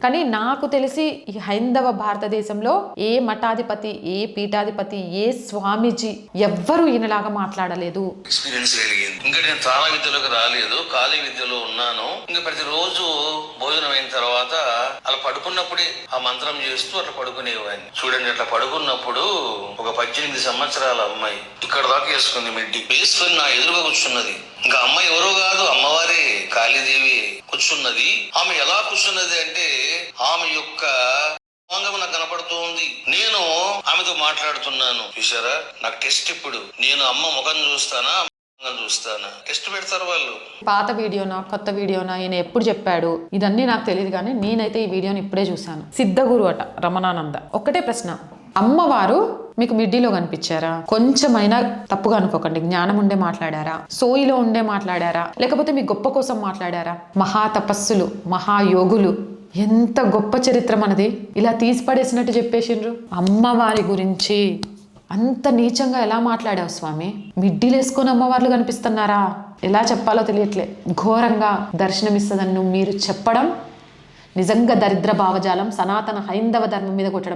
కానీ నాకు తెలిసి ఈ హైందవ భారతదేశంలో ఏ మఠాధిపతి, ఏ పీఠాధిపతి, ఏ స్వామీజీ ఎవ్వరూ ఈయనలాగా మాట్లాడలేదు. ఎక్స్పీరియన్స్ కలిగింది. ఇంకా నేను తాళ విద్యలోకి రాలేదు, ఖాళీ విద్యలో ఉన్నాను. ఇంకా ప్రతిరోజు భోజనం అయిన తర్వాత అలా పడుకున్నప్పుడే ఆ మంత్రం చేస్తూ అట్లా పడుకునేవాడిని. చూడండి, అట్లా పడుకున్నప్పుడు ఒక 18 సంవత్సరాల అమ్మాయి ఇక్కడ దాకా వేసుకుంది, మిడ్డి వేసుకొని నా ఎదురుగా కూర్చున్నది. ఇంకా అమ్మాయి ఎవరో కాదు, అమ్మవారే కాళీదేవి కూర్చున్నది. ఆమె ఎలా కూర్చున్నది అంటే ఆమె యొక్క అంగం నాకు కనపడుతుంది. నేను ఆమెతో మాట్లాడుతున్నాను. చూసారా, నాకు టెస్ట్ ఇప్పుడు. నేను అమ్మ ముఖం చూస్తానా, చూస్తానా? టెస్ట్ పెడతారు వాళ్ళు. పాత వీడియోనా కొత్త వీడియోనా ఈయన ఎప్పుడు చెప్పాడు ఇదన్నీ నాకు తెలియదు, కానీ నేనైతే ఈ వీడియోని ఇప్పుడే చూశాను. సిద్ధగురు అట రమణానంద. ఒక్కటే ప్రశ్న, అమ్మవారు మీకు మిడ్డీలో కనిపించారా? కొంచెమైనా తప్పుగా అనుకోకండి, జ్ఞానం ఉండే మాట్లాడారా, సోయిలో ఉండే మాట్లాడారా, లేకపోతే మీ గొప్ప కోసం మాట్లాడారా? మహా తపస్సులు, మహాయోగులు, ఎంత గొప్ప చరిత్ర మనది, ఇలా తీసిపడేసినట్టు చెప్పేసిండ్రు. అమ్మవారి గురించి అంత నీచంగా ఎలా మాట్లాడావు స్వామి? మిడ్డీలేసుకొని అమ్మవార్లు కనిపిస్తున్నారా? ఎలా చెప్పాలో తెలియట్లే. ఘోరంగా దర్శనమిస్తుందని మీరు చెప్పడం నిజంగా దరిద్ర భావజాలం, సనాతన హైందవ ధర్మం మీద కొట్టడం.